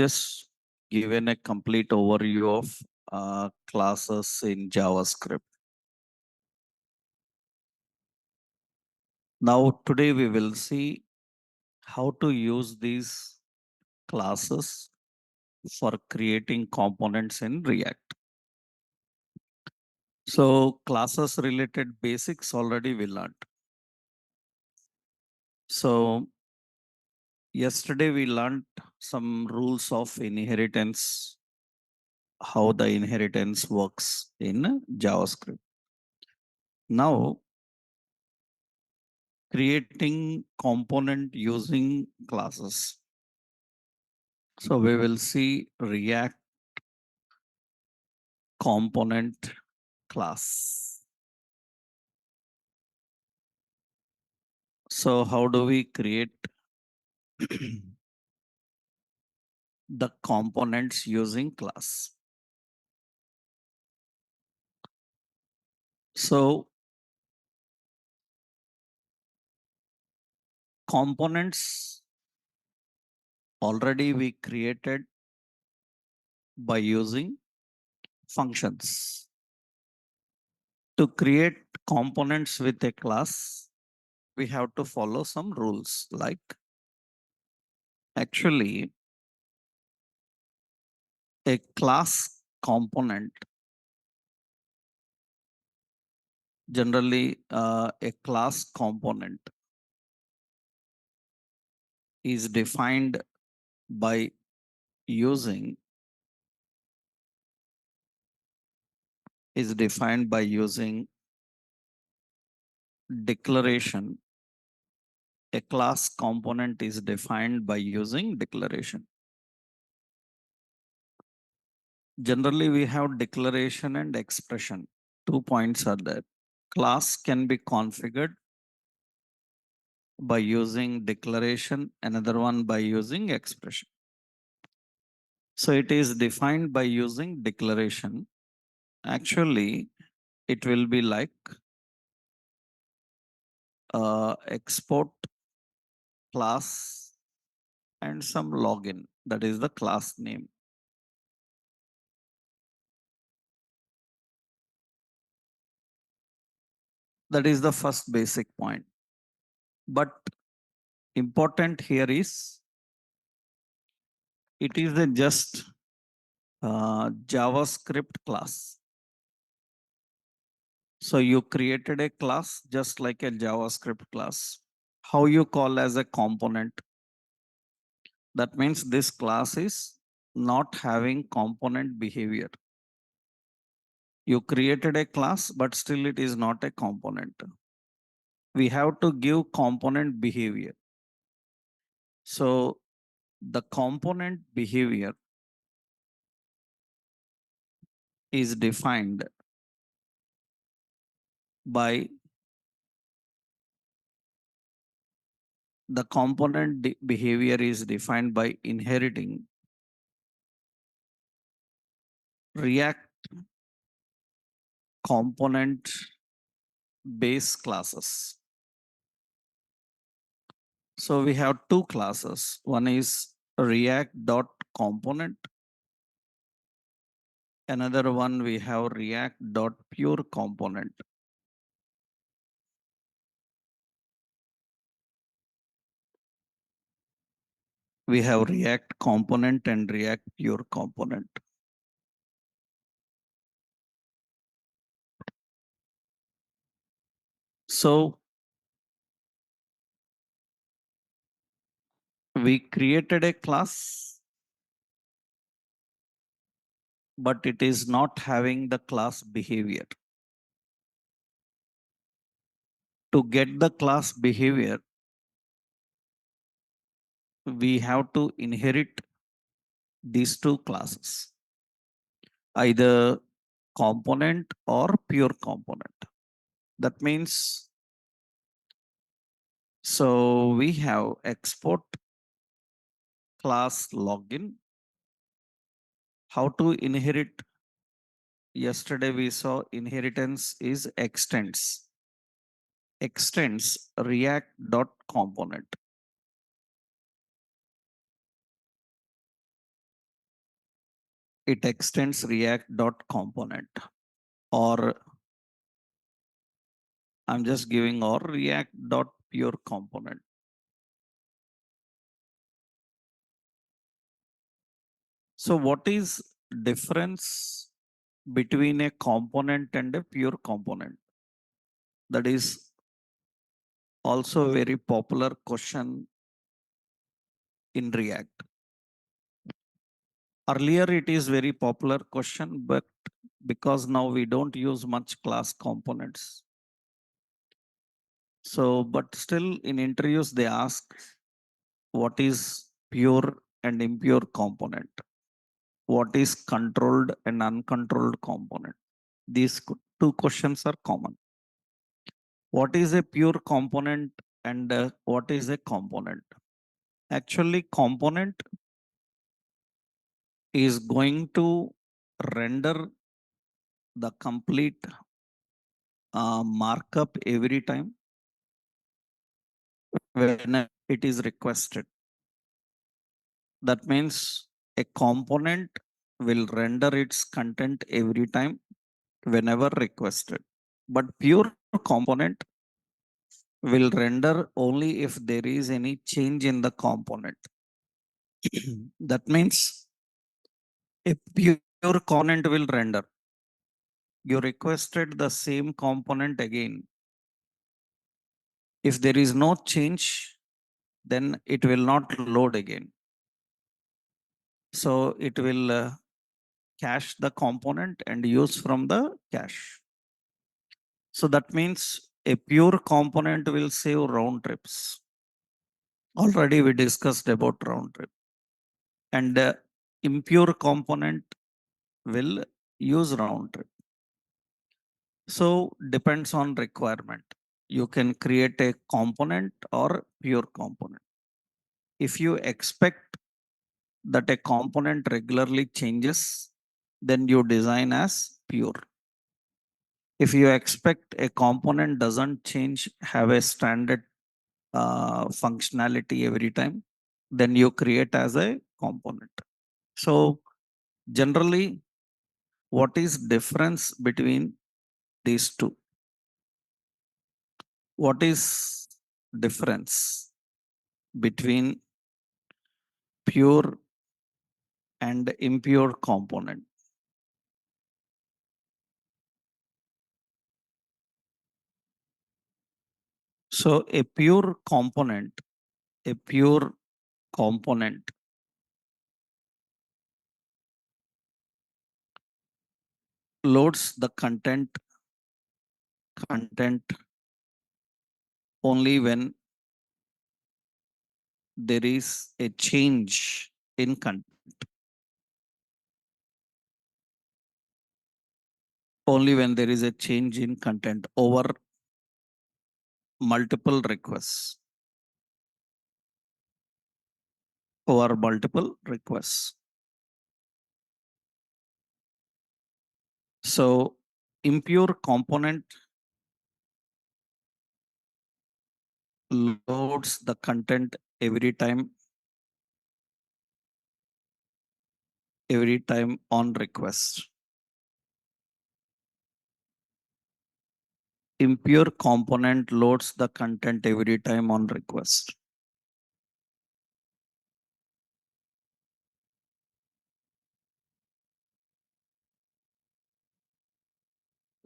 just given a complete overview of classes in JavaScript. Now, today we will see how to use these classes for creating components in React. So, classes related basics already we learned. So, yesterday we learned some rules of inheritance, how the inheritance works in JavaScript. Now, creating component using classes. So we will see React component class. So how do we create the components using class? So components already we created by using functions. To create components with a class, we have to follow some rules like actually a class component. Generally, a class component is defined by using declaration. A class component is defined by using declaration. Generally, we have declaration and expression. 2 points are there. Class can be configured by using declaration, another one by using expression. So it is defined by using declaration. Actually, it will be like export class and some login. That is the class name. That is the first basic point. But important here is it is a just JavaScript class. So you created a class just like a JavaScript class. How you call as a component? That means this class is not having component behavior. You created a class, but still it is not a component. We have to give component behavior. So the component behavior is defined by behavior is defined by inheriting React component base classes. So we have two classes. One is React.component. Another one we have React.pureComponent. We have React component and React pure component. So we created a class, but it is not having the class behavior. To get the class behavior, we have to inherit these two classes, either component or pure component. That means, so we have export class login. How to inherit? Yesterday we saw inheritance is extends React.component. it extends React dot component, or I'm just giving or React dot pure component. So what is difference between a component and a pure component? That is also a very popular question in React. Earlier it is very popular question, but because now we don't use much class components. So, but still in interviews they ask what is pure and impure component, what is controlled and uncontrolled component. These two questions are common. What is a pure component and what is a component? Actually, component is going to render the complete markup every time when it is requested. That means a component will render its content every time whenever requested. But pure component will render only if there is any change in the component. That means a pure component will render. You requested the same component again. If there is no change, then it will not load again. So it will cache the component and use from the cache. So that means a pure component will save round trips. Already we discussed about round trip. And impure component will use round trip. So depends on requirement. You can create a component or pure component. If you expect that a component regularly changes, then you design as pure. If you expect a component doesn't change, have a standard functionality every time, then you create as a component. So generally, what is difference between these two? What is difference between pure and impure component? So a pure component loads the content only when there is a change in content, only when there is a change in content over multiple requests, over multiple requests. So impure component loads the content every time on request. Impure component loads the content every time on request.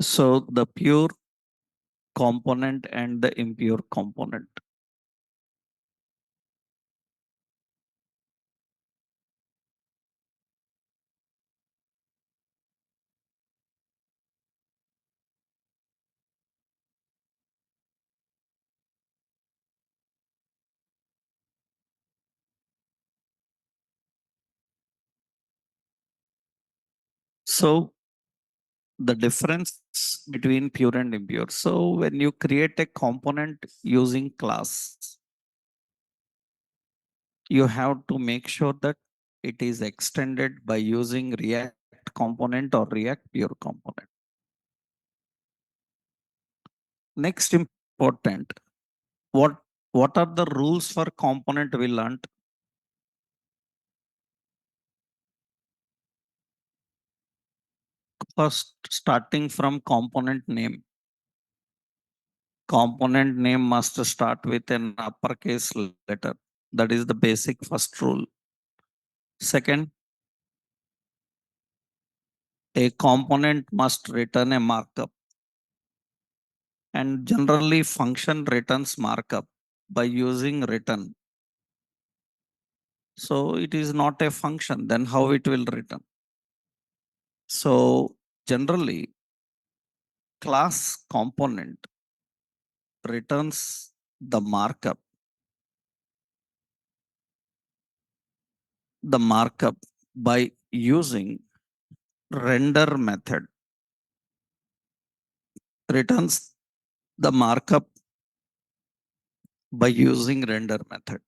So the pure component and the impure component. So the difference between pure and impure. So when you create a component using class, you have to make sure that it is extended by using React component or React pure component. Next important, what what are the rules for component we learned? First, starting from component name. Component name must start with an uppercase letter. That is the basic first rule. Second, a component must return a markup, and generally function returns markup by using return. So it is not a function, then how it will return? So generally class component returns the markup by using render method, returns the markup by using render method.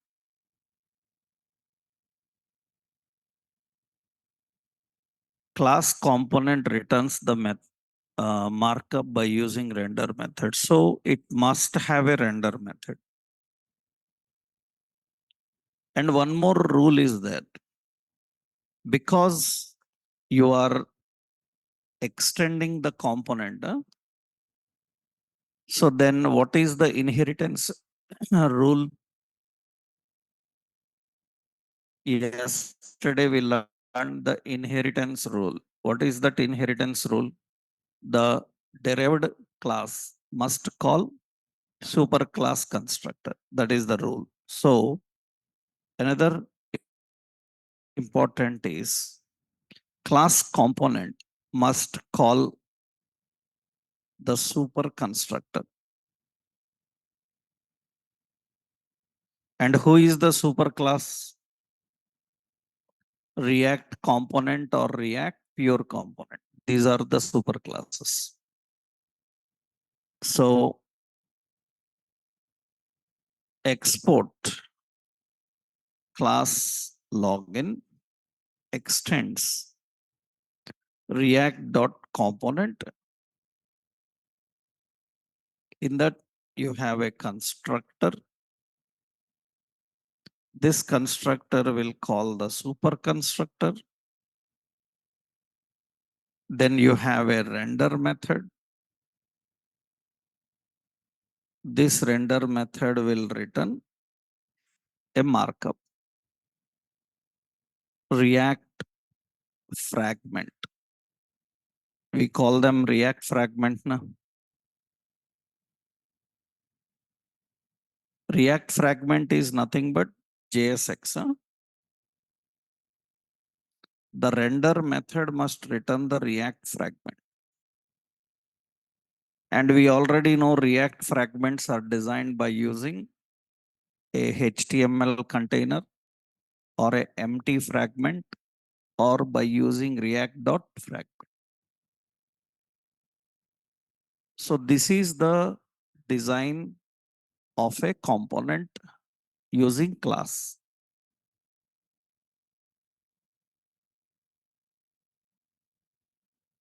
Class component returns the markup by using render method. So it must have a render method. And one more rule is that because you are extending the component, so then what is the inheritance rule? Yesterday we learned the inheritance rule. What is that inheritance rule? The derived class must call superclass constructor. That is the rule. So another important is class component must call the super constructor. And who is the superclass? React component or React pure component. These are the superclasses. So export class login extends react.component. In that you have a constructor. This constructor will call the super constructor. Then you have a render method. This render method will return a markup. React fragment. We call them React fragment now. React fragment is nothing but JSX. The render method must return the React fragment. And we already know React fragments are designed by using a HTML container or a empty fragment or by using react.fragment. So this is the design of a component using class.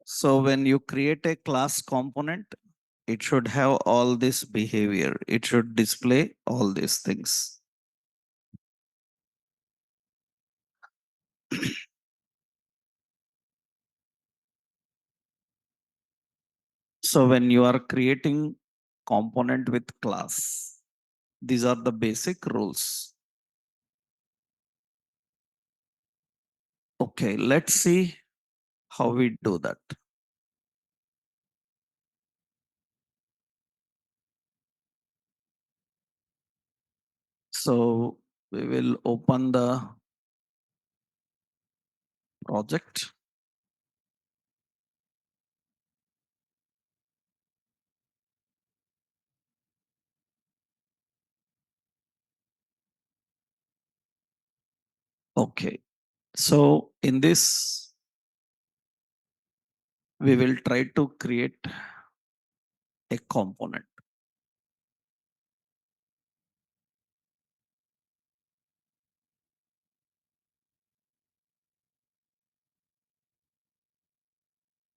So when you create a class component, it should have all this behavior. It should display all these things. So when you are creating component with class, these are the basic rules. Okay, let's see how we do that. So we will open the project. Okay, so in this, we will try to create a component.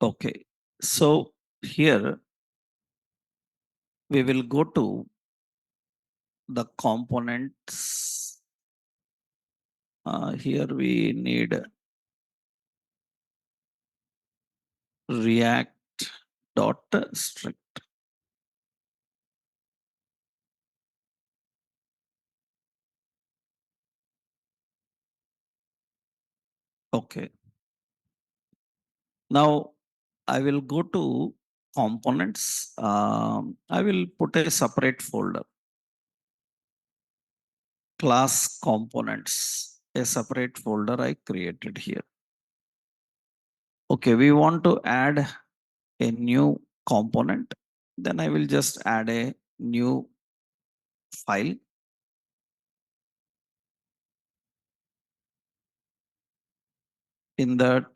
Okay, so here we will go to the components. Here we need React dot strict. Okay. Now I will go to components. I will put a separate folder, class components, a separate folder I created here. Okay, we want to add a new component. Then I will just add a new file. In that,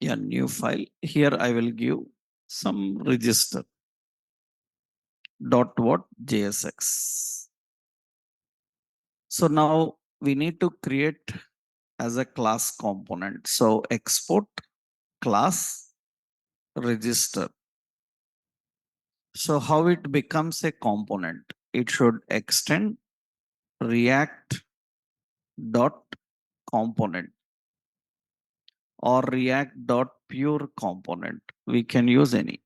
yeah, new file. Here I will give some register dot what JSX. So now we need to create as a class component. So export class register. So how it becomes a component? It should extend React dot component or React dot pure component. We can use any.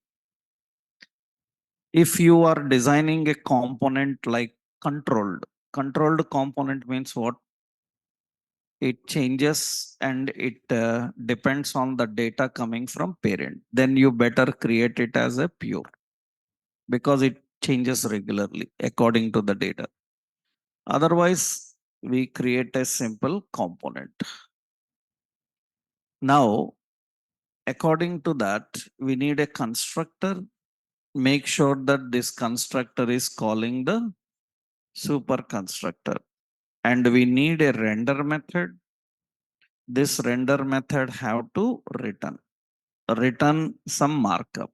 If you are designing a component like controlled component means what? It changes and it depends on the data coming from parent. Then you better create it as a pure because it changes regularly according to the data. Otherwise, we create a simple component. Now, according to that, we need a constructor. Make sure that this constructor is calling the super constructor. And we need a render method. This render method have to return some markup.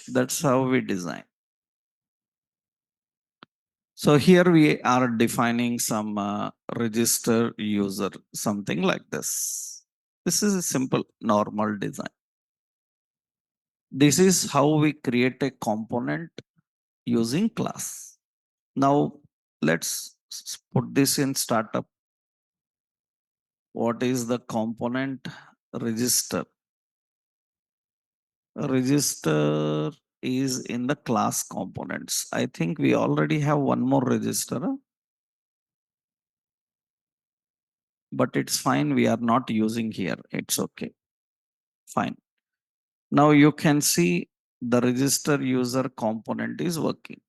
That's how we design. So here we are defining some register user, something like this. This is a simple normal design. This is how we create a component using class. Now let's put this in startup. What is the component register? Register is in the class components. I think we already have one more register, but it's fine. We are not using here. It's okay. Fine. Now you can see the register user component is working.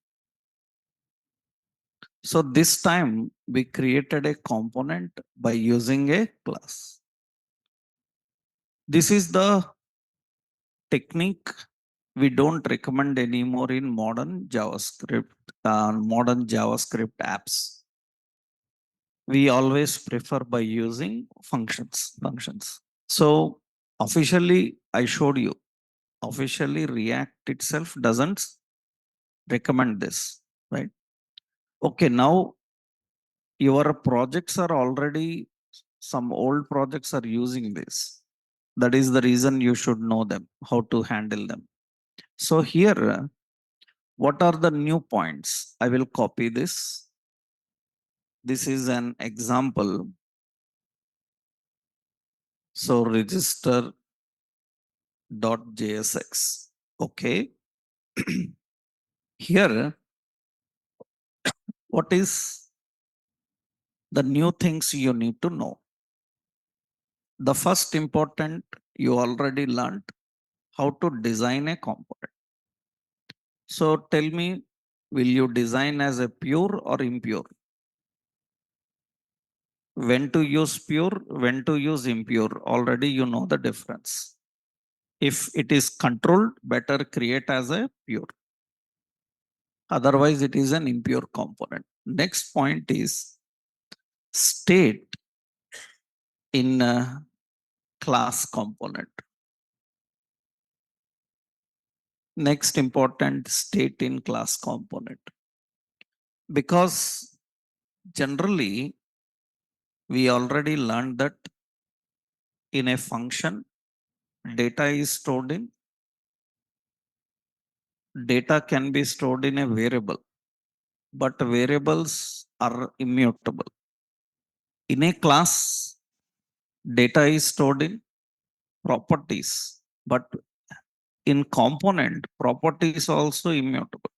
So this time we created a component by using a class. This is the technique we don't recommend anymore in modern JavaScript apps. We always prefer by using functions. So officially, I showed you, officially React itself doesn't recommend this, right? Okay, now your projects are already, some old projects are using this. That is the reason you should know them, how to handle them. So here, what are the new points? I will copy this. This is an example. So register.jsx. Okay. Here, what is the new things you need to know? The first important, you already learned how to design a component. So tell me, will you design as a pure or impure? When to use pure, when to use impure, already you know the difference. If it is controlled, better create as a pure. Otherwise, it is an impure component. Next point is state in a class component. Next important, state in class component. Because generally, we already learned that in a function, data is stored in, data can be stored in a variable, but variables are immutable. In a class, data is stored in properties, but in component, properties also immutable.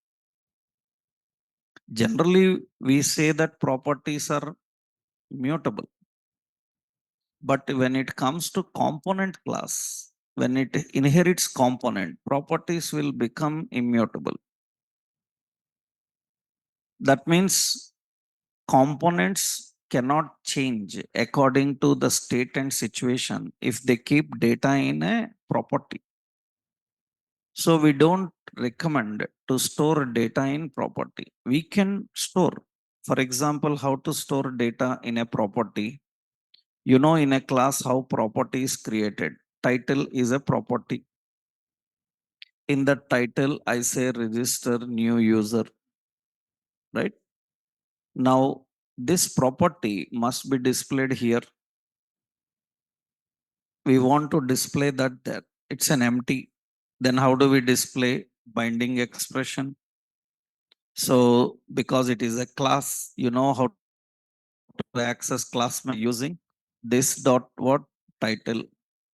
Generally, we say that properties are mutable, but when it comes to component class, when it inherits component, properties will become immutable. That means components cannot change according to the state and situation if they keep data in a property. So we don't recommend to store data in property. We can store, for example, how to store data in a property. You know, in a class, how property is created. Title is a property. In the title, I say register new user, right? Now, this property must be displayed here. We want to display that there. It's an empty. Then how do we display binding expression? So because it is a class, you know how to access class using this dot what title.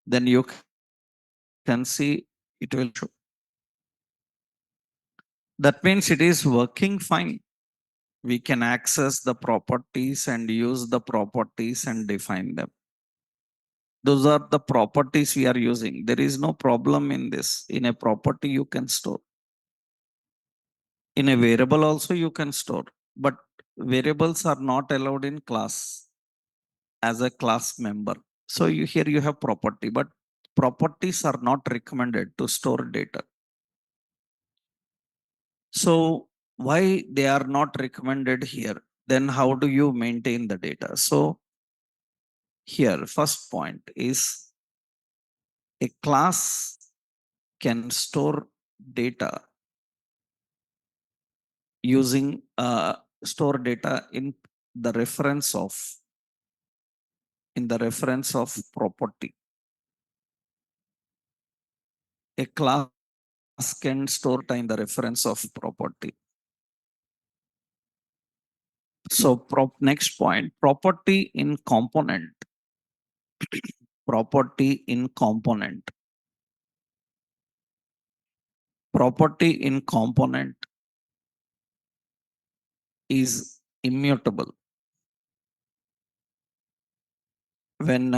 Then you can see it will show. That means it is working fine. We can access the properties and use the properties and define them. Those are the properties we are using. There is no problem in this. In a property, you can store. In a variable also you can store, but variables are not allowed in class as a class member. So here you have property, but properties are not recommended to store data. So why they are not recommended here? Then how do you maintain the data? So here, first point is a class can store data using store data the reference of in the reference of property. A class can store data in the reference of property. So next point, property in component. Property in component. Property in component is immutable when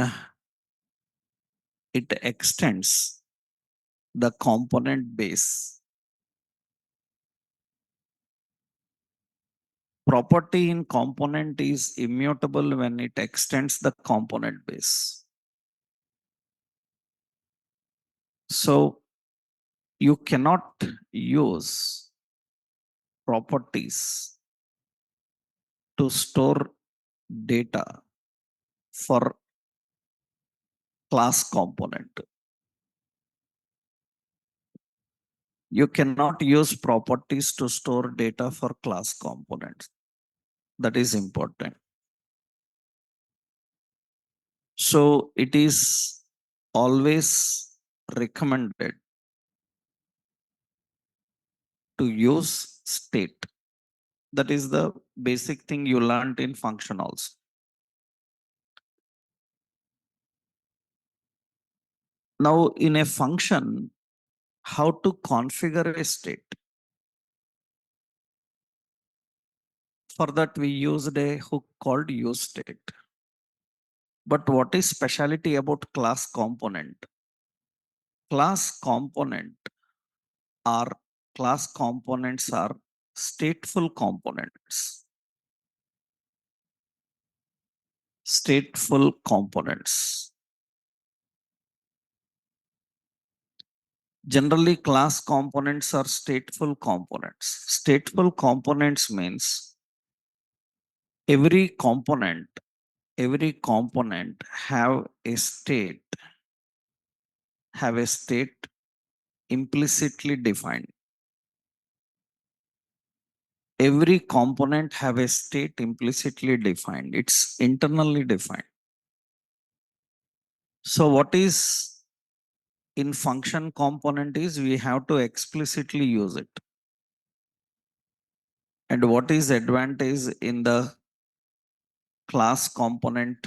it extends the component base. Property in component is immutable when it extends the component base. So you cannot use properties to store data for class component. You cannot use properties to store data for class components. That is important. So it is always recommended to use state. That is the basic thing you learned in function also. Now in a function, how to configure a state? For that we used a hook called useState. But what is specialty about class component? Class component are class components are stateful components. Stateful components. Generally, class components are stateful components. Stateful components means every component, every component have a state implicitly defined. Every component have a state implicitly defined. It's internally defined. So what is in function component is we have to explicitly use it. And what is advantage in the class component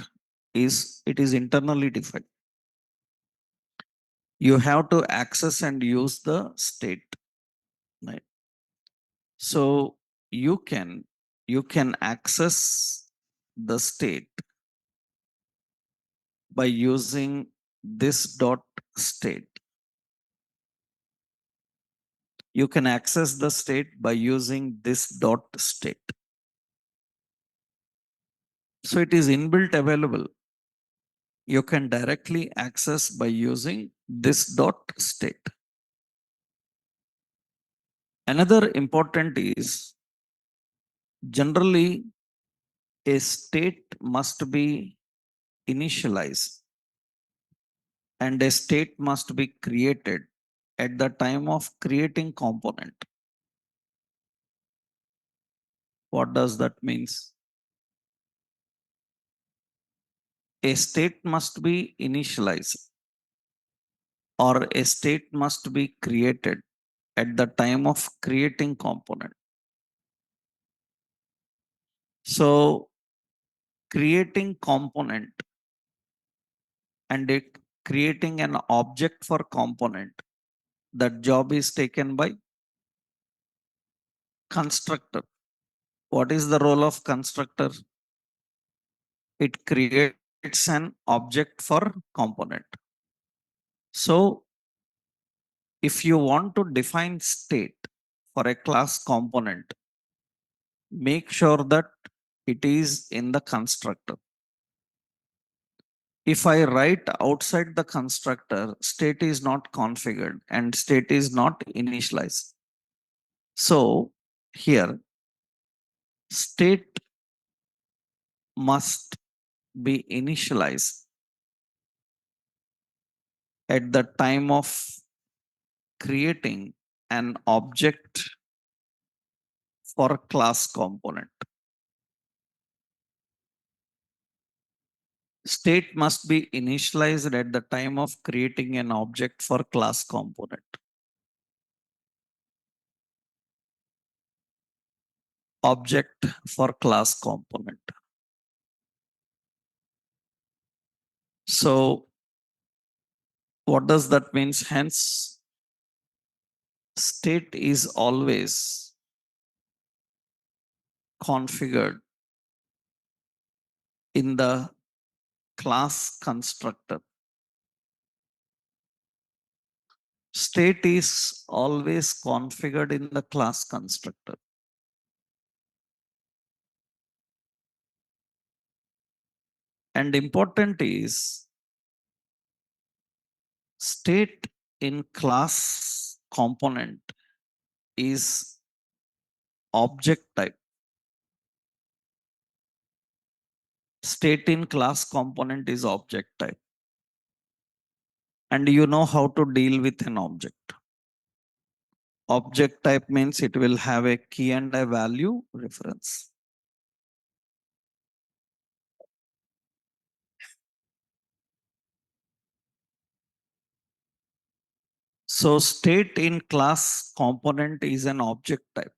is it is internally defined. You have to access and use the state, right? So you can access the state by using this dot state. You can access the state by using this dot state. So it is inbuilt available. You can directly access by using this dot state. Another important is generally a state must be initialized and a state must be created at the time of creating component. What does that means? A state must be initialized or a state must be created at the time of creating component. So creating component and creating an object for component, that job is taken by constructor. What is the role of constructor? It creates an object for component. So if you want to define state for a class component, make sure that it is in the constructor. If I write outside the constructor, state is not configured and state is not initialized. So here, state must be initialized at the time of creating an object for class component. State must be initialized at the time of creating an object for class component. Object for class component. So what does that means? Hence, state is always configured in the class constructor. State is always configured in the class constructor. And important is state in class component is object type. State in class component is object type. And you know how to deal with an object. Object type means it will have a key and a value reference. So state in class component is an object type.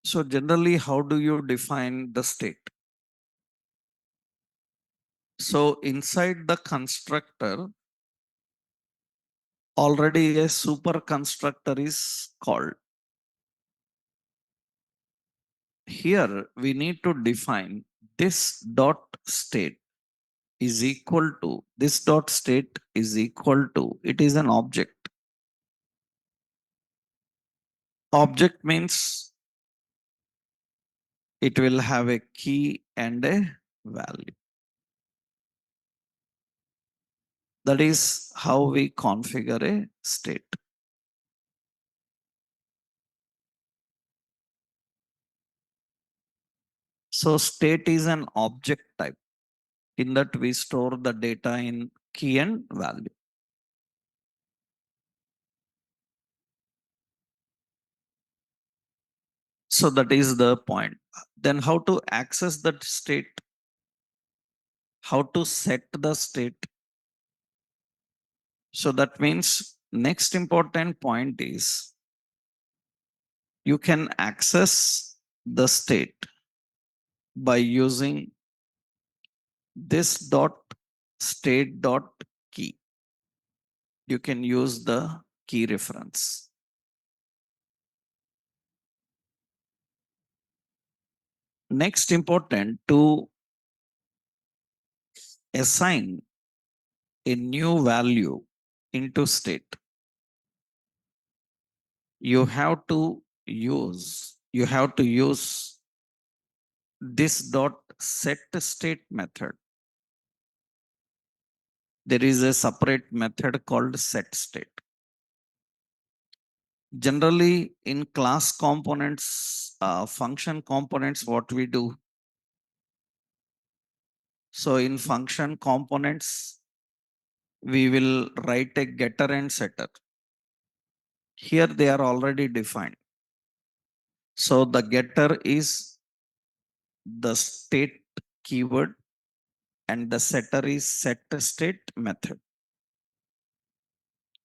So generally, how do you define the state? So inside the constructor, already a super constructor is called. Here we need to define this dot state is equal to, this dot state is equal to, it is an object. Object means it will have a key and a value. That is how we configure a state. So state is an object type. In that we store the data in key and value. So that is the point. Then how to access that state? How to set the state? So that means next important point is you can access the state by using this dot state dot key. You can use the key reference. Next important to assign a new value into state. You have to use this dot set state method. There is a separate method called set state. Generally, in class components, function components, what we do. So in function components, we will write a getter and setter. Here they are already defined. So the getter is the state keyword and the setter is set state method.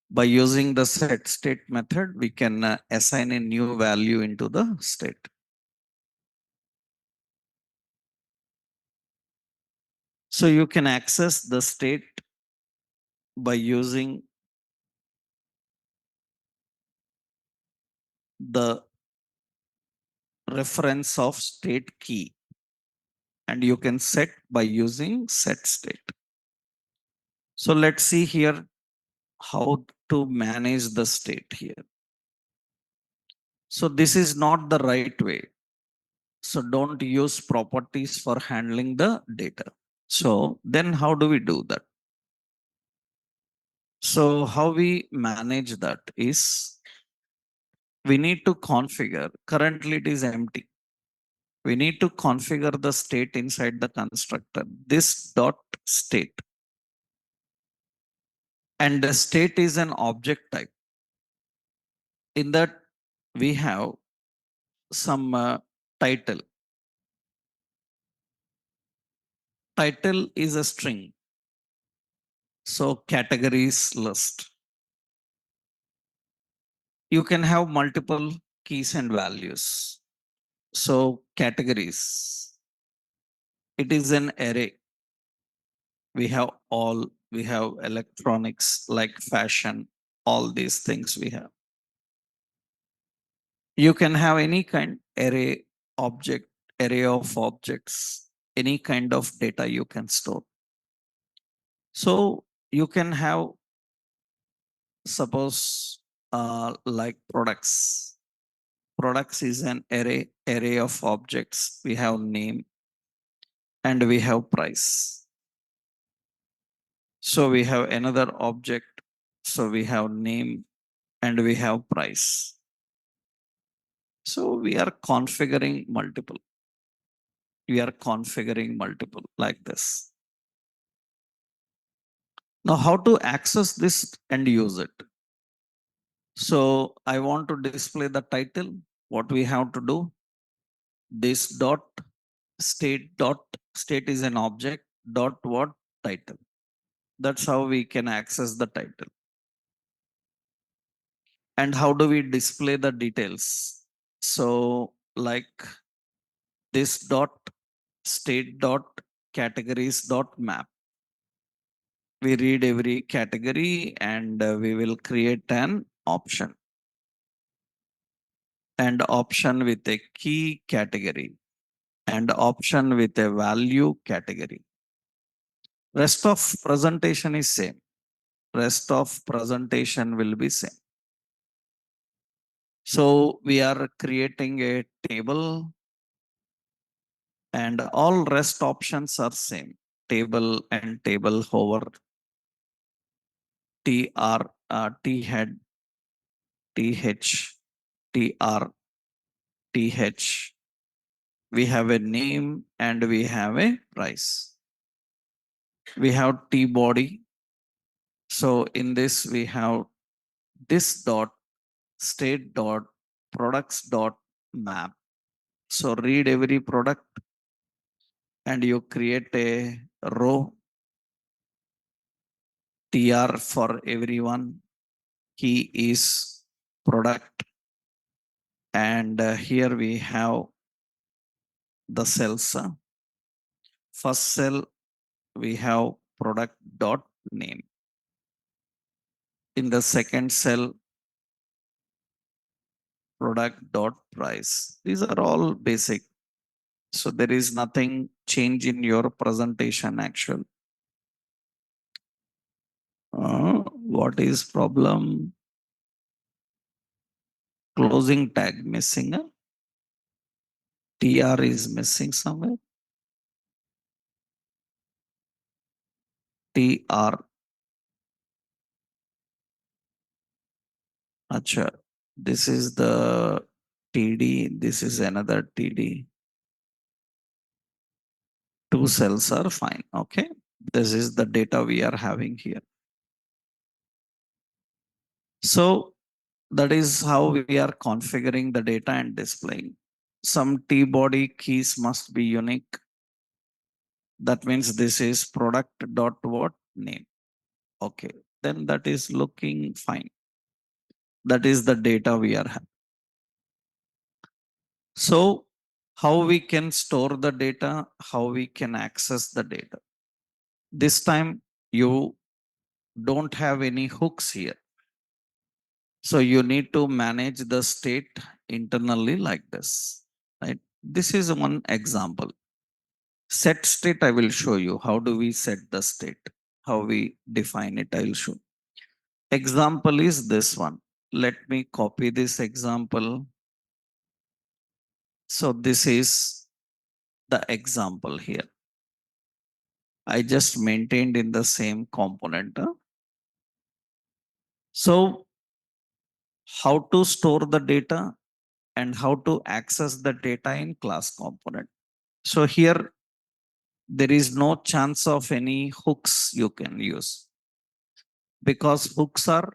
By using the set state method, we can assign a new value into the state. So you can access the state by using the reference of state key, and you can set by using set state. So let's see here how to manage the state here. So this is not the right way. So don't use properties for handling the data. So then how do we do that? So how we manage that is we need to configure. Currently it is empty. We need to configure the state inside the constructor. This dot state. And the state is an object type. In that we have some title. Title is a string. So categories list. You can have multiple keys and values. So categories. It is an array. We have electronics like fashion, all these things we have. You can have any kind array of objects, any kind of data you can store. So you can have, suppose, like products. Products is an array of objects. We have name and we have price. So we have another object. So we have name and we have price. So we are configuring multiple. We are configuring multiple like this. Now, how to access this and use it? So I want to display the title. What we have to do? This dot state is an object dot what title. That's how we can access the title. And how do we display the details? So like this dot state dot categories dot map. We read every category and we will create an option. And option with a key category and option with a value category. Rest of presentation is same. Rest of presentation will be same. So we are creating a table and all rest options are same. Table and table hover, tr, t head, th, tr, th. We have a name and we have a price. We have t body. So in this we have this dot state dot products dot map. So read every product and you create a row tr for everyone. Key is product and here we have the cells. First cell we have product dot name. In the second cell, product dot price. These are all basic. So there is nothing change in your presentation actual. What is problem? Closing tag missing. TR is missing somewhere. TR. Acha. This is the TD. This is another TD. Two cells are fine. Okay. This is the data we are having here. So that is how we are configuring the data and displaying. Some T body keys must be unique. That means this is product dot what name. Okay. Then that is looking fine. That is the data we are having. So how we can store the data, how we can access the data. This time you don't have any hooks here. So you need to manage the state internally like this, right? This is one example. Set state, I will show you. How do we set the state? How we define it, I will show. Example is this one. Let me copy this example. So this is the example here. I just maintained in the same component. So how to store the data and how to access the data in class component. So here there is no chance of any hooks you can use because hooks are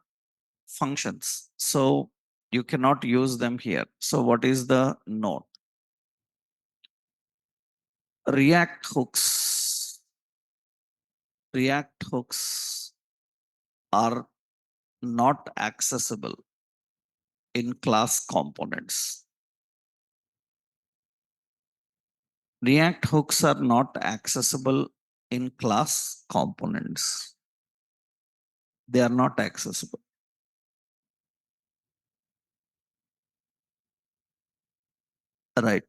functions. So you cannot use them here. So what is the note? React hooks. React hooks are not accessible in class components. React hooks are not accessible in class components. They are not accessible. Right.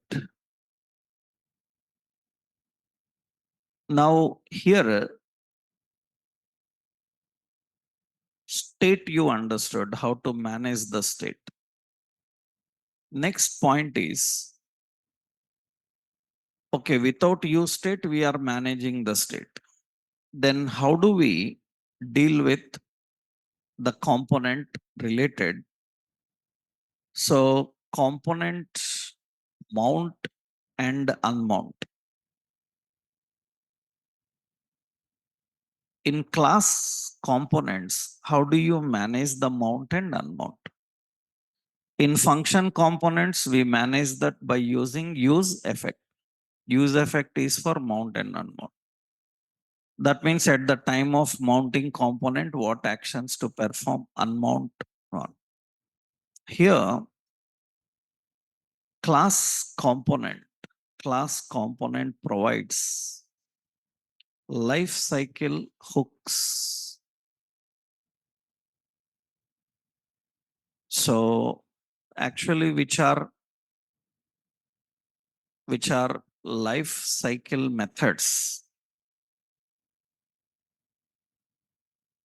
Now here, state you understood how to manage the state. Next point is, okay, without use state, we are managing the state. Then how do we deal with the component related? So component mount and unmount. In class components, how do you manage the mount and unmount? In function components, we manage that by using use effect. Use effect is for mount and unmount. That means at the time of mounting component, what actions to perform, unmount on. Here, class component provides life cycle hooks. So actually, which are life cycle methods,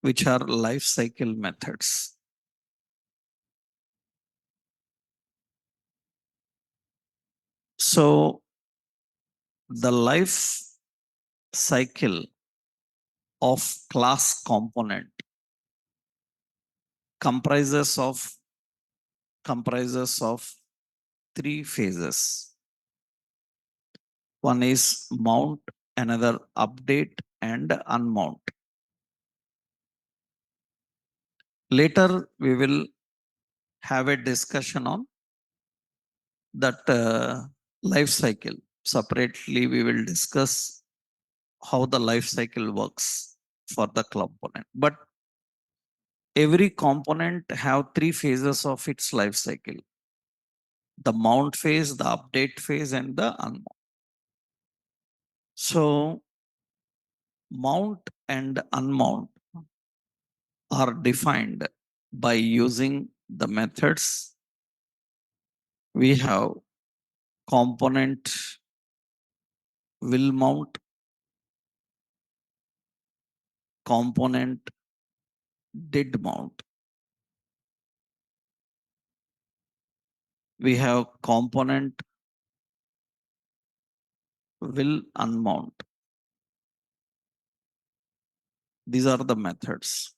which are life cycle methods. So the life cycle of class component comprises of three phases. One is mount, another update, and unmount. Later, we will have a discussion on that life cycle. Separately, we will discuss how the life cycle works for the component. But every component have three phases of its life cycle: the mount phase, the update phase, and the unmount. So Mount and unmount are defined by using the methods. We have component will mount, component did mount. We have component will unmount. These are the methods.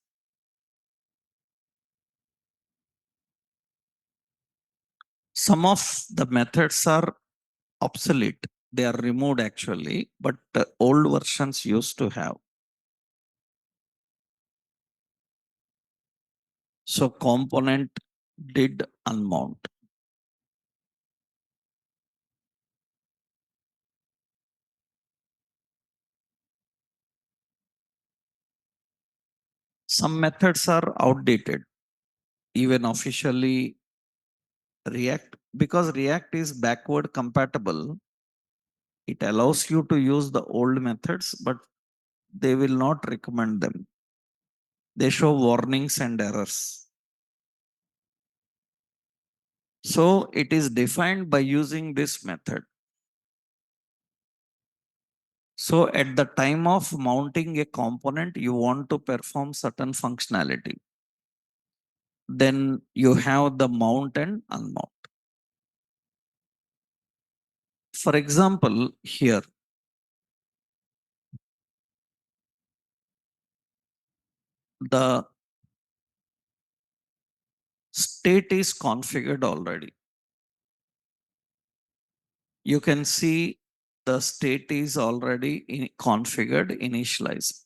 Some of the methods are obsolete. They are removed actually, but old versions used to have. So component did unmount. Some methods are outdated, even officially React, because React is backward compatible. It allows you to use the old methods, but they will not recommend them. They show warnings and errors. So it is defined by using this method. So at the time of mounting a component, you want to perform certain functionality. Then you have the mount and unmount. For example, here, the state is configured already. You can see the state is already configured, initialized.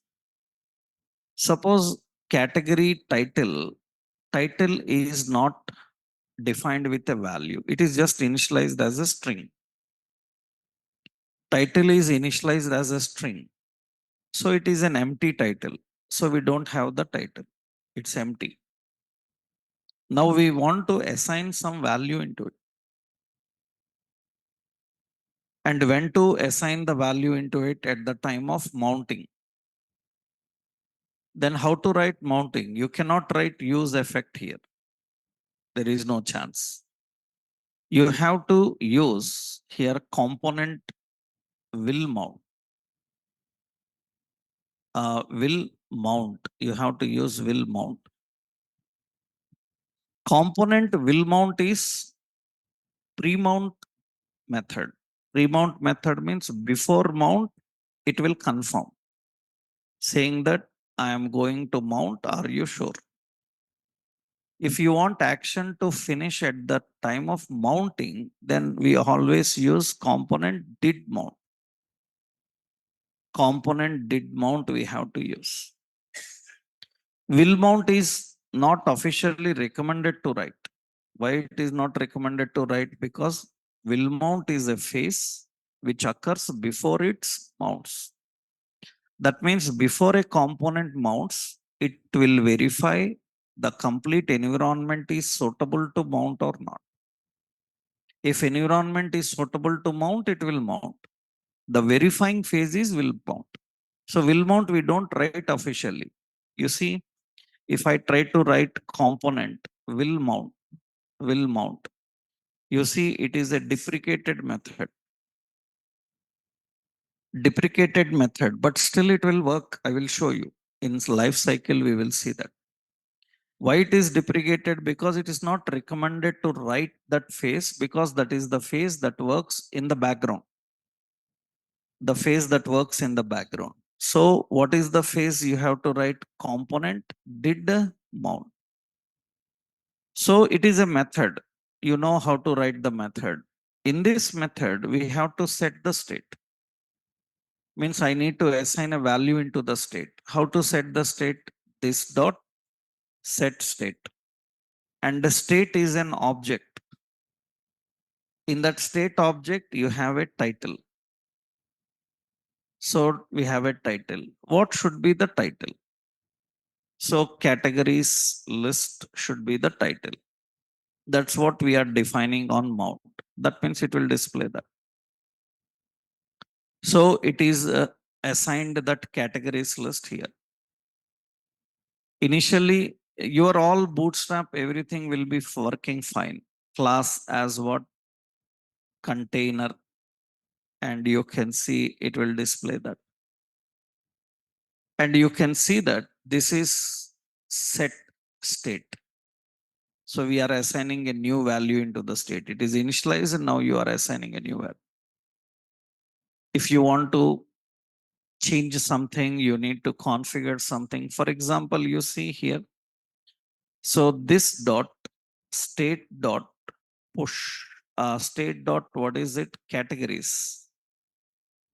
Suppose category title is not defined with a value. It is just initialized as a string. Title is initialized as a string. So it is an empty title. So we don't have the title. It's empty. Now we want to assign some value into it. And when to assign the value into it at the time of mounting. Then how to write mounting? You cannot write use effect here. There is no chance. You have to use here component will mount. Will mount. You have to use will mount. Component will mount is pre-mount method. Pre-mount method means before mount, it will confirm saying that I am going to mount. Are you sure? If you want action to finish at the time of mounting, then we always use component did mount. Component did mount we have to use. Will mount is not officially recommended to write. Why it is not recommended to write? Because will mount is a phase which occurs before it mounts. That means before a component mounts, it will verify the complete environment is suitable to mount or not. If environment is suitable to mount, it will mount. The verifying phases will mount. So will mount we don't write officially. You see, if I try to write component will mount. You see, it is a deprecated method. Deprecated method, but still it will work. I will show you. In life cycle, we will see that. Why it is deprecated? Because it is not recommended to write that phase because that is the phase that works in the background. The phase that works in the background. So what is the phase you have to write? Component did mount. So it is a method. You know how to write the method. In this method, we have to set the state. Means I need to assign a value into the state. How to set the state? This dot set state. And the state is an object. In that state object, you have a title. So we have a title. What should be the title? So categories list should be the title. That's what we are defining on mount. That means it will display that. So it is assigned that categories list here. Initially, your all bootstrap, everything will be working fine. Class as what? Container, and you can see it will display that. And you can see that this is set state. So we are assigning a new value into the state. It is initialized and now you are assigning a new value. If you want to change something, you need to configure something. For example, you see here. So this dot state dot push, state dot, what is it? Categories.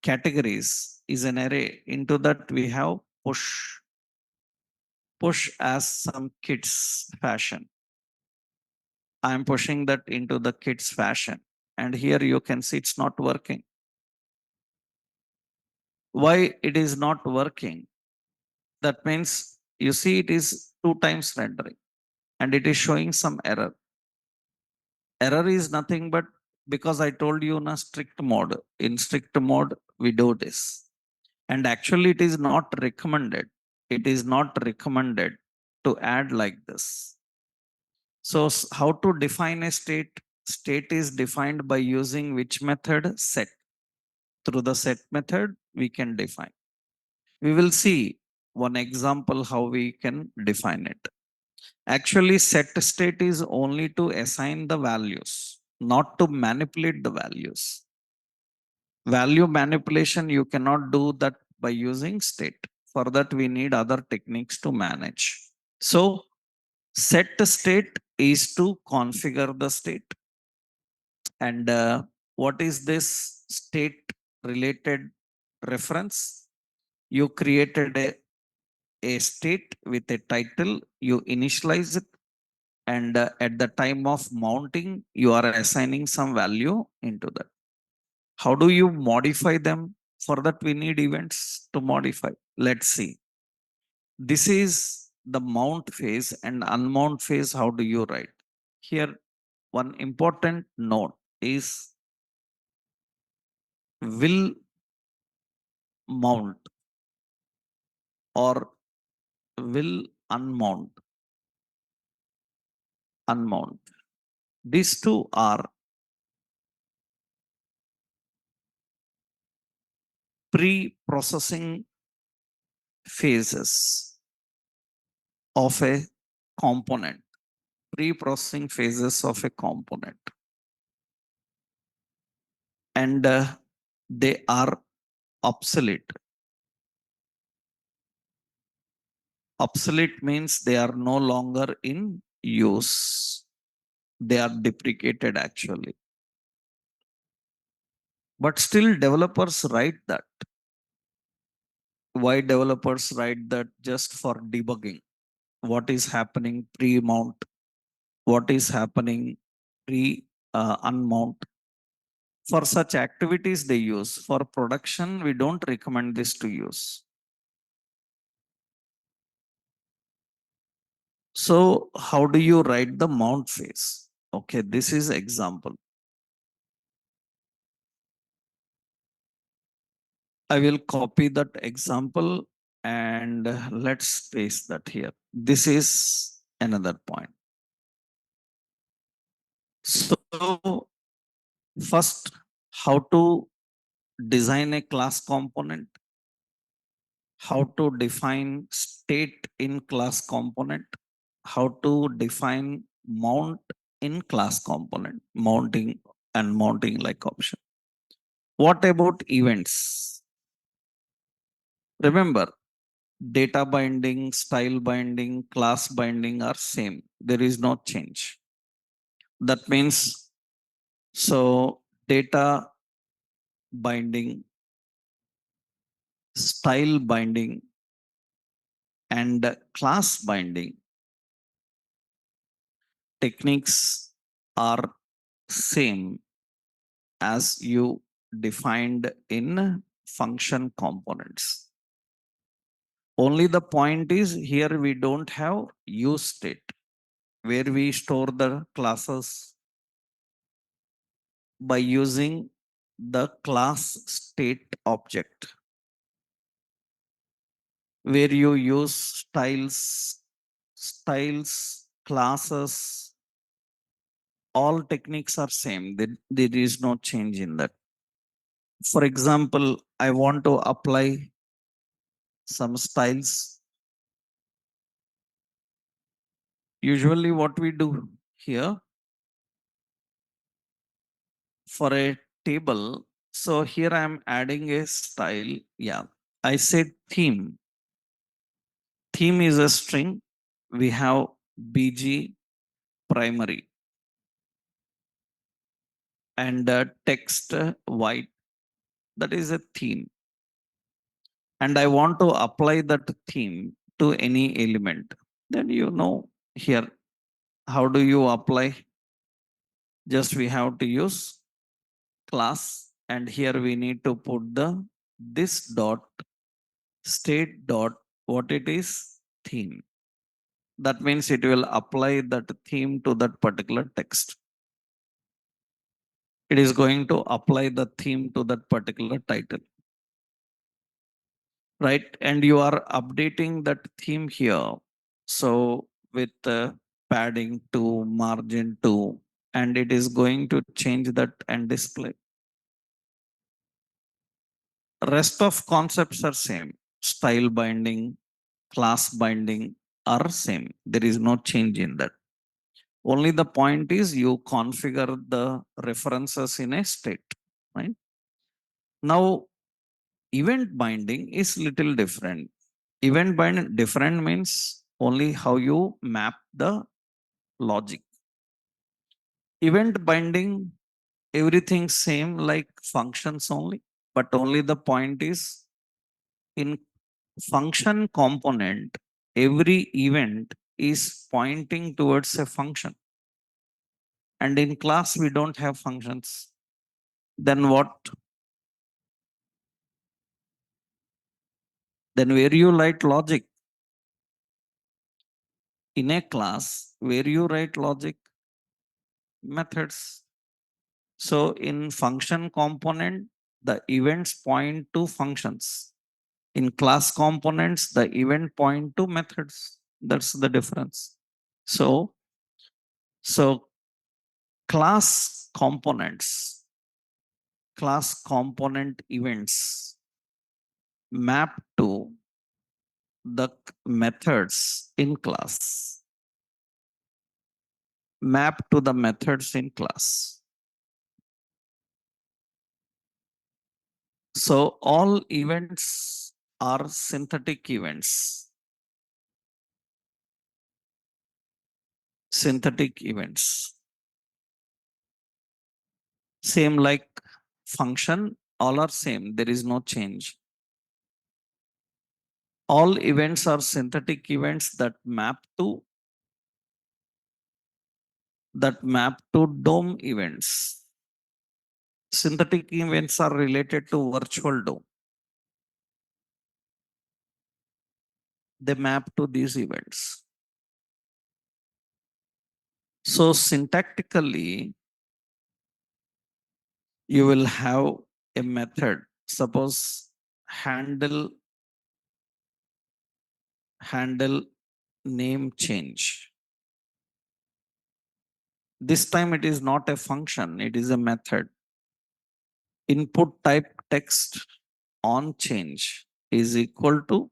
Categories is an array. Into that we have push. Push as some kids fashion. I am pushing that into the kids fashion. And here you can see it's not working. Why it is not working? That means you see it is 2 times rendering and it is showing some error. Error is nothing but because I told you in a strict mode. In strict mode, we do this. And actually, it is not recommended. It is not recommended to add like this. So, how to define a state? State is defined by using which method? Set. Through the set method, we can define. We will see one example how we can define it. Actually, set state is only to assign the values, not to manipulate the values. Value manipulation, you cannot do that by using state. For that, we need other techniques to manage. So, set state is to configure the state. And what is this state related reference? You created a state with a title, you initialize it, and at the time of mounting, you are assigning some value into that. How do you modify them? For that, we need events to modify. Let's see. This is the mount phase and unmount phase. How do you write? Here, one important note is will mount or will unmount. Unmount. These two are pre-processing phases of a component. Pre-processing phases of a component. And they are obsolete. Obsolete means they are no longer in use. They are deprecated actually. But still developers write that. Why developers write that? Just for debugging. What is happening pre-mount? What is happening pre-unmount? For such activities they use. For production, we don't recommend this to use. So how do you write the mount phase? Okay, this is example. I will copy that example and let's paste that here. This is another point. So first, how to design a class component, how to define state in class component, how to define mount in class component, mounting and mounting like option. What about events? Remember, data binding, style binding, class binding are same. There is no change. That means, so data binding, style binding, and class binding techniques are same as you defined in function components. Only the point is here we don't have use state where we store the classes by using the class state object. where you use styles, classes, all techniques are same. There is no change in that. For example, I want to apply some styles. Usually what we do here for a table. So here I am adding a style. Yeah. I said theme. Theme is a string. We have BG primary and text white. That is a theme. And I want to apply that theme to any element. Then you know here, how do you apply? Just we have to use class, and here we need to put the this dot state dot what it is theme. That means it will apply that theme to that particular text. It is going to apply the theme to that particular title, right? And you are updating that theme here. So with padding to margin to, and it is going to change that and display. Rest of concepts are same. Style binding, class binding are same. There is no change in that. Only the point is you configure the references in a state, right? Now, event binding is little different. Event binding different means only how you map the logic. Event binding, everything same like functions only, but only the point is in function component, every event is pointing towards a function. And in class, we don't have functions. Then what? Then where you write logic? In a class, where you write logic? Methods. So in function component, the events point to functions. In class components, the event point to methods. That's the difference. So class components, class component events map to the methods in class, map to the methods in class. So all events are synthetic events. Synthetic events. Same like function, all are same. There is no change. All events are synthetic events that map to DOM events. Synthetic events are related to virtual DOM. They map to these events. So syntactically, you will have a method. Suppose handle name change. This time it is not a function, it is a method. Input type text on change is equal to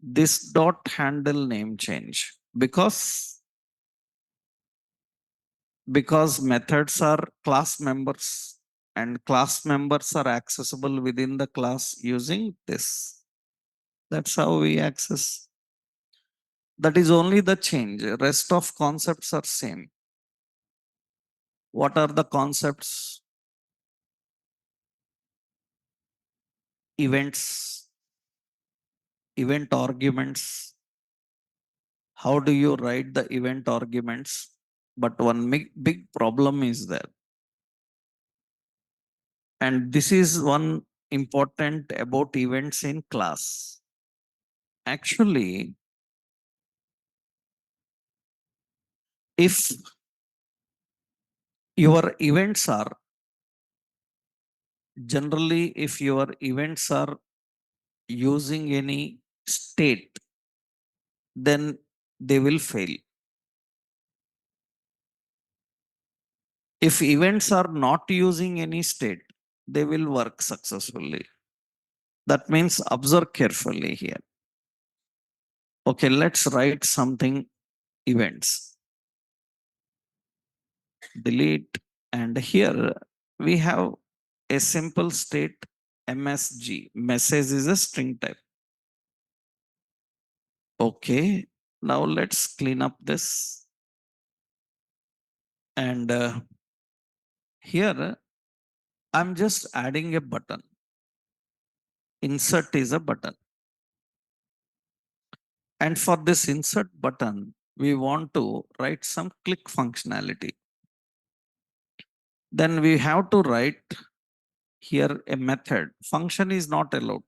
this dot handle name change, because methods are class members and class members are accessible within the class using this. That's how we access. That is only the change. Rest of concepts are same. What are the concepts? Events, event arguments. How do you write the event arguments? But one big problem is there. And this is one important about events in class. Actually, if your events are generally, if your events are using any state, then they will fail. If events are not using any state, they will work successfully. That means observe carefully here. Okay, let's write something events. Delete. And here we have a simple state MSG. Message is a string type. Okay, now let's clean up this. And here I'm just adding a button. Insert is a button. And for this insert button, we want to write some click functionality. Then we have to write here a method. Function is not allowed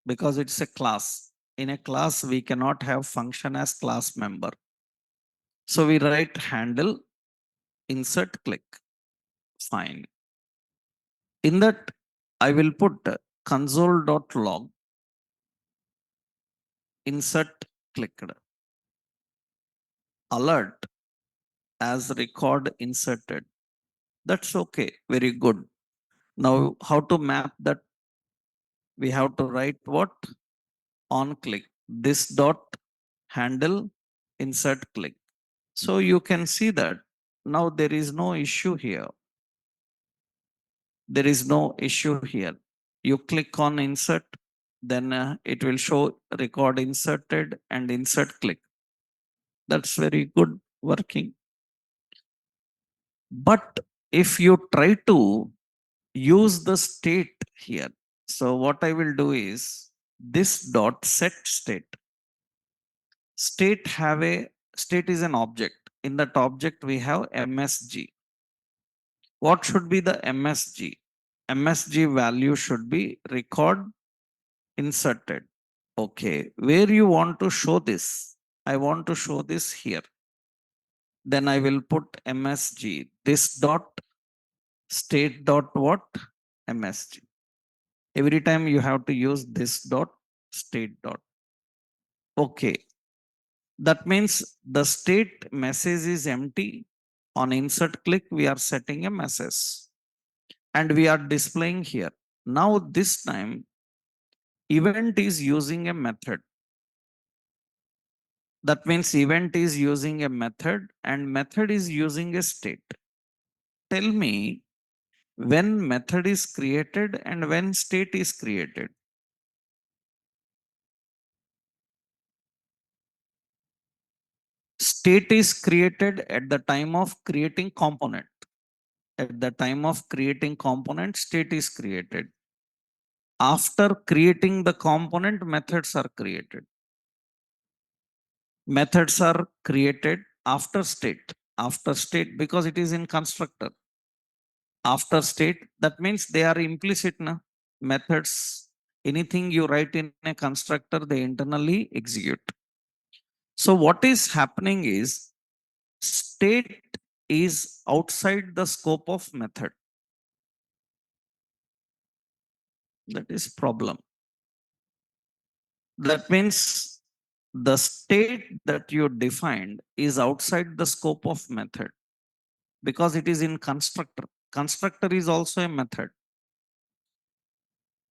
because it's a class. In a class, we cannot have function as class member. So we write handle insert click. Fine. In that, I will put console.log insert clicked alert as record inserted. That's okay. Very good. Now, how to map that? We have to write what? On click. This dot handle insert click. So you can see that now there is no issue here. There is no issue here. You click on insert, then it will show record inserted and insert click. That's very good working. But if you try to use the state here, so what I will do is this dot set state. State is an object. In that object, we have MSG. What should be the MSG? MSG value should be record inserted. Okay, where you want to show this? I want to show this here. Then I will put MSG. This dot state dot what? MSG. Every time you have to use this dot state dot. Okay, that means the state message is empty. On insert click, we are setting a message and we are displaying here. Now this time event is using a method. That means event is using a method and method is using a state. Tell me when method is created and when state is created. State is created at the time of creating component. At the time of creating component, state is created. After creating the component, methods are created. Methods are created after state. After state because it is in constructor. After state, that means they are implicit. Na? Methods, anything you write in a constructor, they internally execute. So what is happening is state is outside the scope of method. That is problem. That means the state that you defined is outside the scope of method because it is in constructor. Constructor is also a method.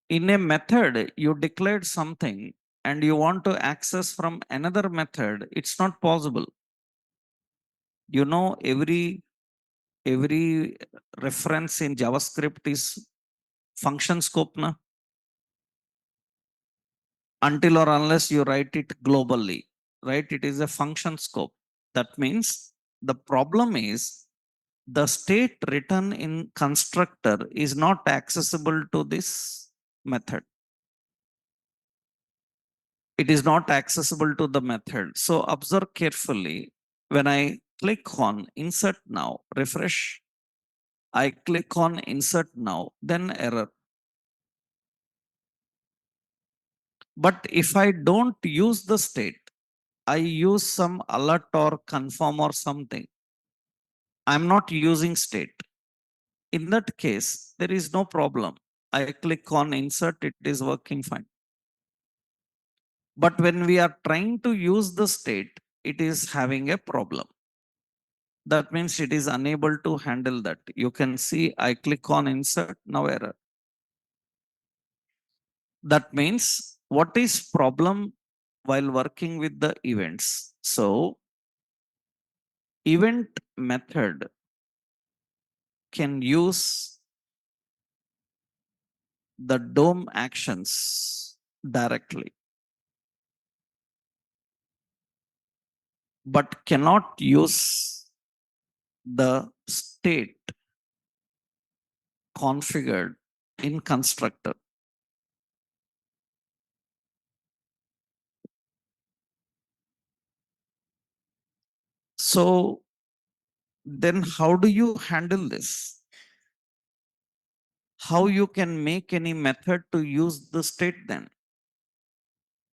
In a method, you declared something and you want to access from another method, it's not possible. You know, every reference in JavaScript is function scope, na? Until or unless you write it globally, right? It is a function scope. That means the problem is the state written in constructor is not accessible to this method. It is not accessible to the method. So observe carefully. When I click on insert now, refresh, I click on insert now, then error. But if I don't use the state, I use some alert or confirm or something. I'm not using state. In that case, there is no problem. I click on insert, it is working fine. But when we are trying to use the state, it is having a problem. That means it is unable to handle that. You can see I click on insert, now error. That means what is problem while working with the events? So event method can use the DOM actions directly, but cannot use the state configured in constructor. So then how do you handle this? How you can make any method to use the state then?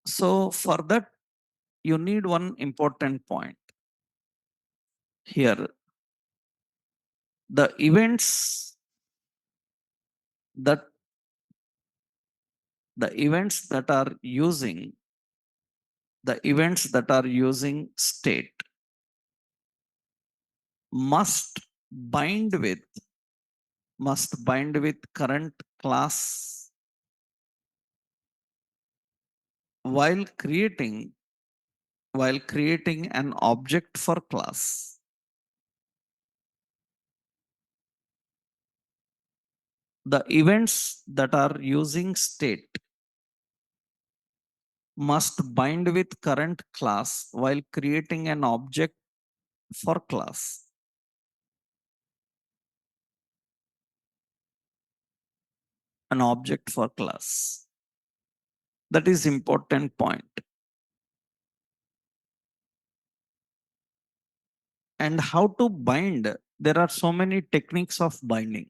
So for that, you need one important point here. The events that the events that are using state must bind with current class while creating an object for class. The events that are using state must bind with current class while creating an object for class. An object for class. That is important point. And how to bind? There are so many techniques of binding.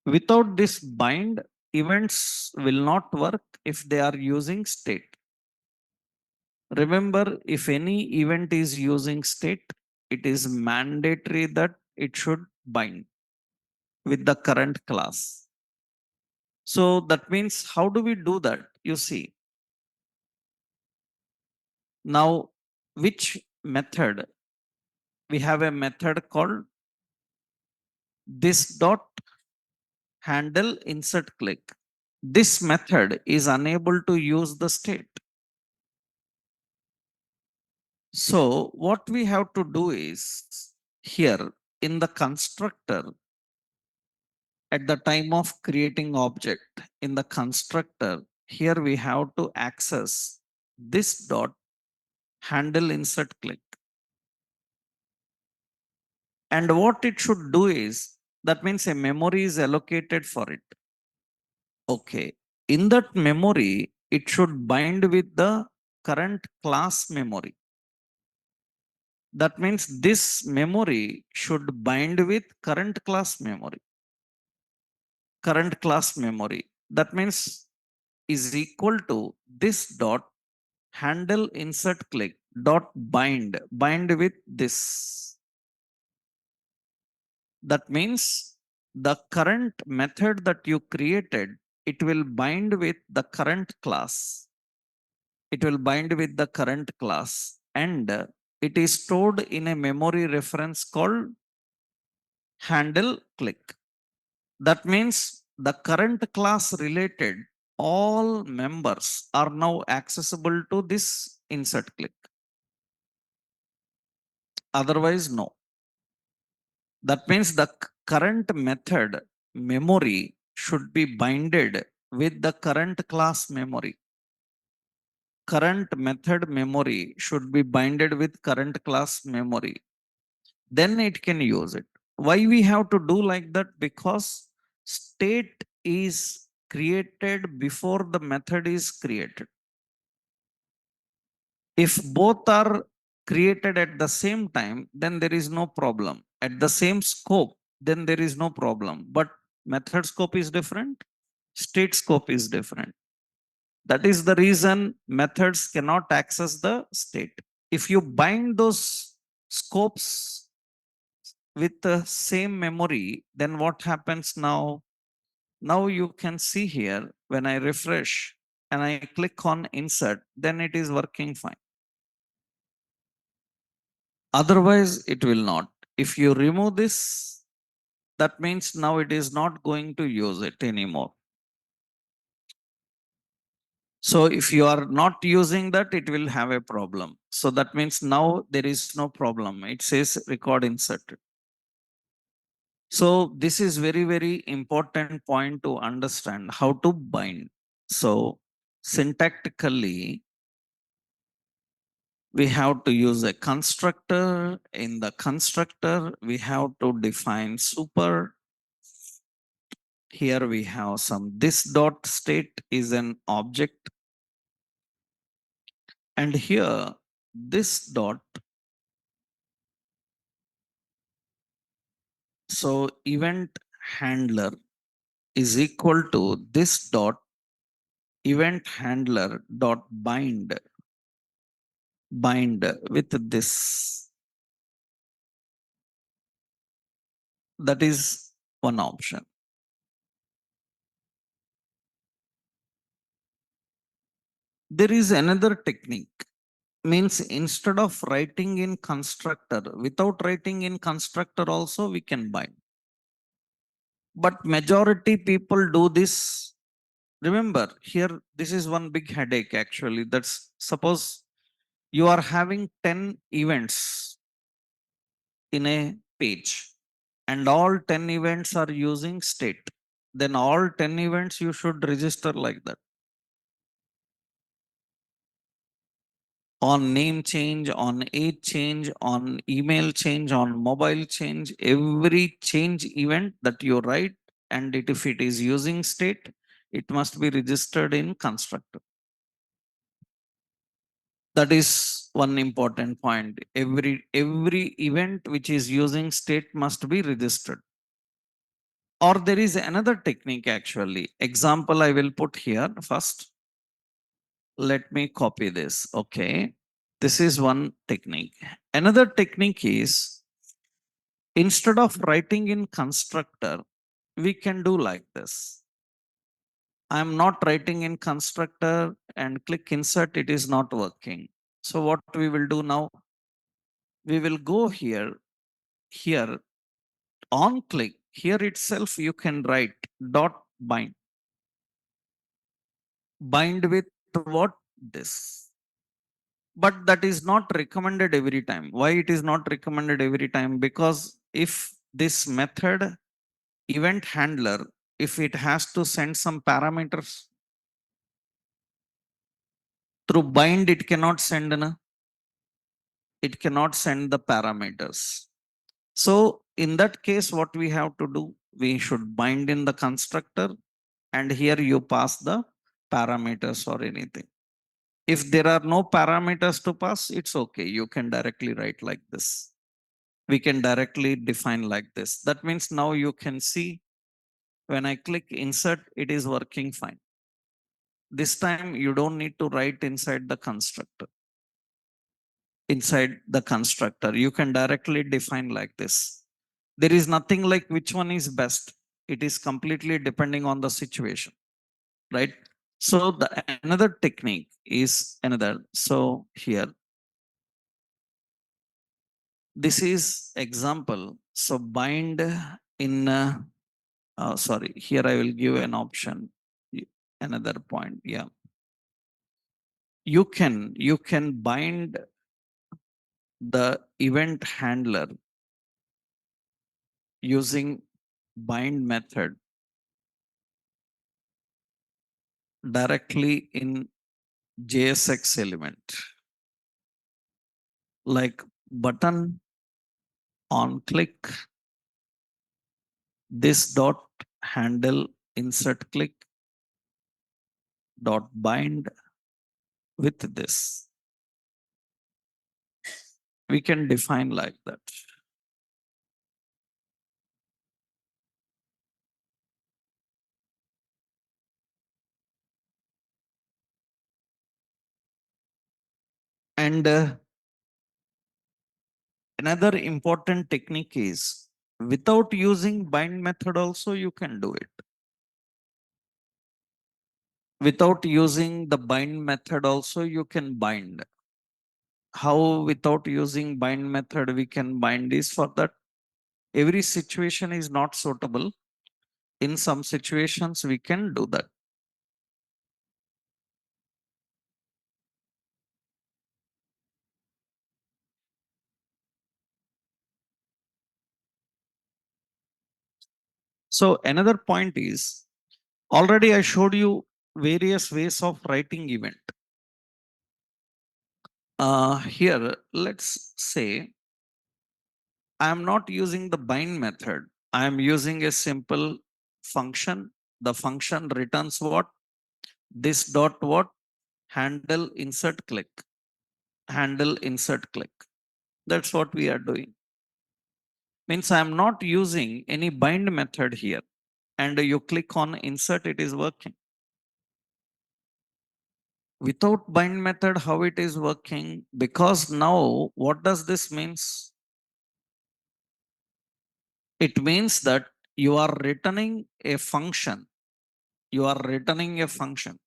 Without this bind, events will not work if they are using state. Remember, if any event is using state, it is mandatory that it should bind with the current class. So that means how do we do that? You see, now which method? We have a method called this dot handle insert click. This method is unable to use the state. So what we have to do is here in the constructor, at the time of creating object in the constructor, here we have to access this dot handle insert click. And what it should do is, that means a memory is allocated for it. Okay. In that memory, it should bind with the current class memory. That means this memory should bind with current class memory. Current class memory. That means is equal to this dot handle insert click dot bind with this. That means the current method that you created, it will bind with the current class. It will bind with the current class and it is stored in a memory reference called handle click. That means the current class related all members are now accessible to this insert click. Otherwise, no. That means the current method memory should be binded with the current class memory. Current method memory should be binded with current class memory. Then it can use it. Why we have to do like that? Because state is created before the method is created. If both are created at the same time, then there is no problem. At the same scope, then there is no problem. But method scope is different, state scope is different. That is the reason methods cannot access the state. If you bind those scopes with the same memory, then what happens now? Now you can see here when I refresh, and I click on insert, then it is working fine. Otherwise, it will not. If you remove this, that means now it is not going to use it anymore. So if you are not using that, it will have a problem. So that means now there is no problem. It says record inserted. So this is very, very important point to understand how to bind. So syntactically, we have to use a constructor. In the constructor, we have to define super. Here we have some this dot state is an object. And here this dot. So event handler is equal to this dot event handler dot bind with this. That is one option. There is another technique. Means instead of writing in constructor, without writing in constructor also we can bind. But majority people do this. Remember here, this is one big headache actually. That's suppose you are having 10 events in a page and all 10 events are using state. Then all 10 events you should register like that. On name change, on age change, on email change, on mobile change, every change event that you write, and if it is using state, it must be registered in constructor. That is one important point. Every event which is using state must be registered. Or there is another technique actually. Example I will put here first. Let me copy this. Okay. This is one technique. Another technique is instead of writing in constructor, we can do like this. I'm not writing in constructor and click insert, it is not working. So what we will do now, we will go here on click, here itself you can write dot bind with what this. But that is not recommended every time. Why it is not recommended every time? Because if this method event handler, if it has to send some parameters through bind, it cannot send it cannot send the parameters. So in that case, what we have to do, we should bind in the constructor, and here you pass the parameters or anything. If there are no parameters to pass, it's okay, you can directly write like this. We can directly define like this. That means now you can see when I click insert, it is working fine. This time you don't need to write inside the constructor. Inside the constructor, you can directly define like this. There is nothing like which one is best. It is completely depending on the situation, right? So the another technique is another. So here, this is example. So bind in sorry, here I will give an option. Another point, yeah, you can bind the event handler using bind method directly in JSX element, like button on click, this dot handle insert click dot bind with this. We can define like that. And another important technique is without using bind method also you can do it. Without using the bind method also you can bind. How without using bind method we can bind is for that every situation is not suitable. In some situations we can do that. So another point is, already I showed you various ways of writing event. Here, let's say I am not using the bind method. I am using a simple function. The function returns what? This dot what? Handle insert click. Handle insert click. That's what we are doing. Means I am not using any bind method here. And you click on insert, it is working. Without bind method, how it is working? Because now, what does this means? It means that you are returning a function. You are returning a function.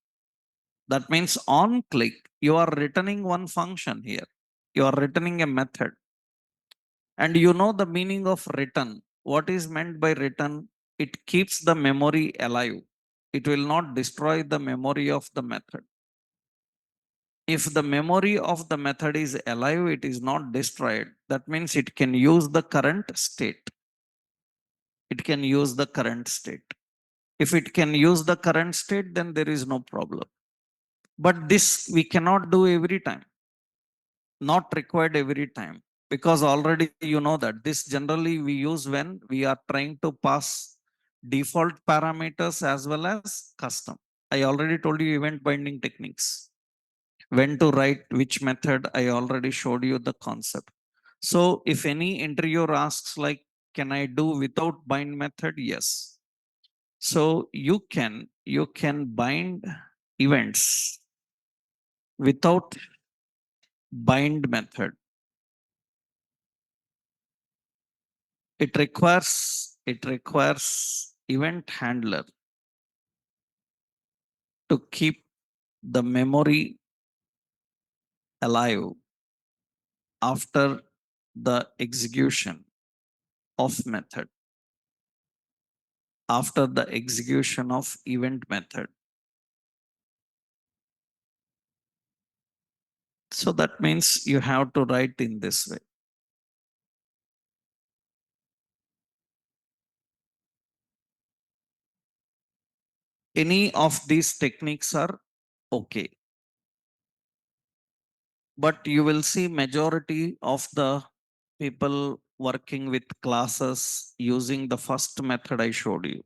That means on click, you are returning one function here. You are returning a method. And you know the meaning of return. What is meant by return? It keeps the memory alive. It will not destroy the memory of the method. If the memory of the method is alive, it is not destroyed. That means it can use the current state. It can use the current state. If it can use the current state, then there is no problem. But this we cannot do every time, not required every time, because already you know that this generally we use when we are trying to pass default parameters as well as custom. I already told you event binding techniques. When to write which method, I already showed you the concept. So if any interviewer asks like, can I do without bind method? Yes. So you can bind events without bind method. It requires event handler to keep the memory alive after the execution of method, after the execution of event method. So that means you have to write in this way. Any of these techniques are okay. But you will see majority of the people working with classes using the first method I showed you.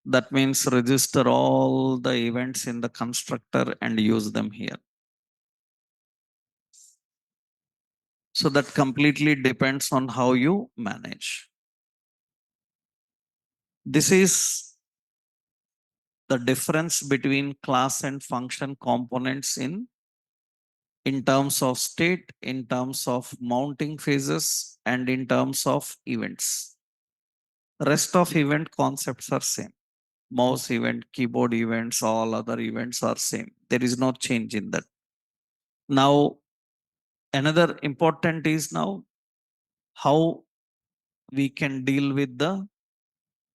That means register all the events in the constructor and use them here. So that completely depends on how you manage. This is the difference between class and function components in terms of state, in terms of mounting phases, and in terms of events. Rest of event concepts are same. Mouse event, keyboard events, all other events are same. There is no change in that. Now, another important is now how we can deal with the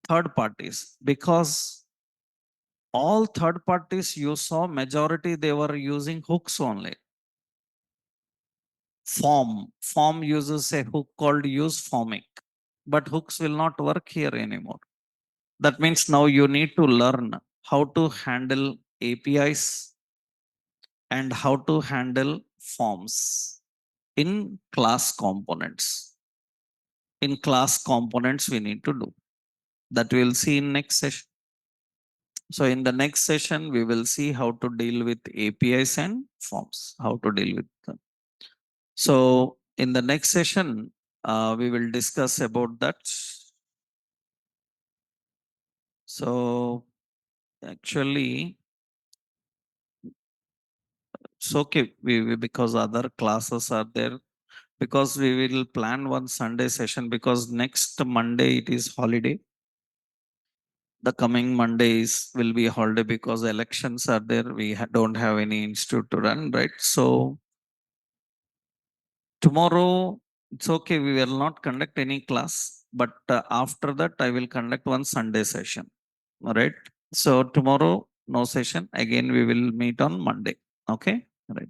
third parties, because all third parties you saw majority they were using hooks only. Form uses a hook called use formic, but hooks will not work here anymore. That means now you need to learn how to handle APIs and how to handle forms in class components. In class components, we need to do that. We'll see in next session. So in the next session, we will see how to deal with APIs and forms, how to deal with them. So in the next session, we will discuss about that. So actually, it's okay because other classes are there, because we will plan one Sunday session because next Monday it is holiday. The coming Mondays will be holiday because elections are there. We don't have any institute to run, right? So tomorrow it's okay. We will not conduct any class, but after that I will conduct one Sunday session. All right. So tomorrow no session. Again we will meet on Monday. Okay. Right.